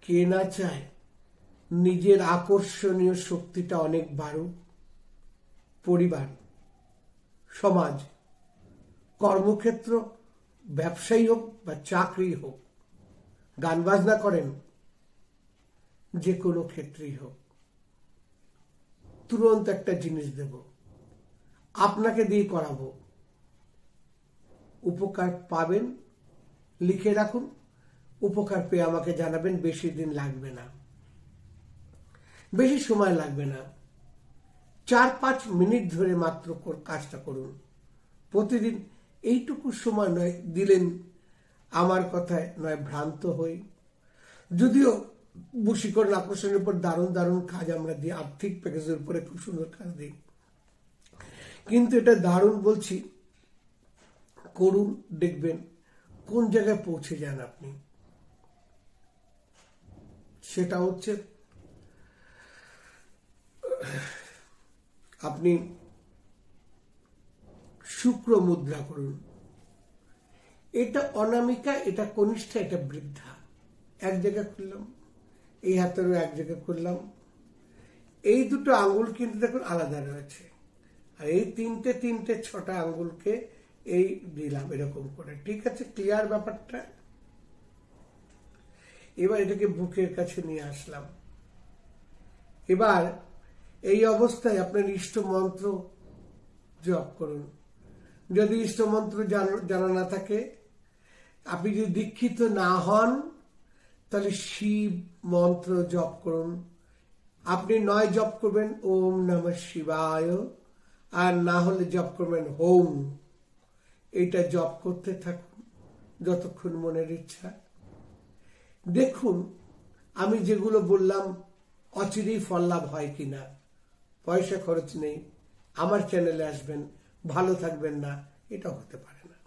কে না চায় নিজের আকর্ষণীয় শক্তিটা অনেক বাড়ুক? পরিবার, সমাজ, কর্মক্ষেত্র, ব্যবসায়ী হোক বা চাকরি হোক, গান বাজনা করেন, যে কোনো ক্ষেত্রেই হোক, তুরন্ত একটা জিনিস দেব, আপনাকে দিয়ে করাবো, উপকার পাবেন, লিখে রাখুন, উপকার পেয়ে আমাকে জানাবেন। বেশি দিন লাগবে না, বেশি সময় লাগবে না, 4-5 মিনিট ধরে মাত্র কাজটা করুন। প্রতিদিন এইটুকু সময় নয় দিলেন, আমার কথায় নয় ভ্রান্ত হই। যদিও বশীকরণ আকর্ষণের উপর দারুণ দারুণ কাজ আমরা দিই, আর্থিক প্যাকেজের উপরে খুব সুন্দর কাজ দিই, কিন্তু এটা দারুণ বলছি, করুন, দেখবেন কোন জায়গায় পৌঁছে যান আপনি। সেটা হচ্ছে আপনি শুক্র মুদ্রা করুন। এটা অনামিকা, এটা কনিষ্ঠা, এটা বৃদ্ধা। এক জায়গায় করলাম, এই হাতেরও এক জায়গায় করলাম। এই দুটো আঙ্গুল কিন্তু দেখুন আলাদা রয়েছে, আর এই তিনটে 6টা আঙ্গুলকে এই দিলাম এরকম করে। ঠিক আছে, ক্লিয়ার ব্যাপারটা? এবার এটাকে বুকের কাছে নিয়ে আসলাম। এবার এই অবস্থায় আপনার ইষ্ট মন্ত্র জপ করুন। যদি ইষ্ট মন্ত্র জানা না থাকে, আপনি যদি দীক্ষিত না হন, তাহলে শিব মন্ত্র জপ করুন। আপনি নয় জপ করবেন ওম নমঃ শিবায়, আর না হলে জপ করবেন হোম। এটা জপ করতে থাকুন যতক্ষণ মনের ইচ্ছা। দেখুন আমি যেগুলো বললাম অচিরেই ফল লাভ হয় কিনা। পয়সা খরচ নেই, আমার চ্যানেলে আসবেন, ভালো থাকবেন না, এটা হতে পারে না।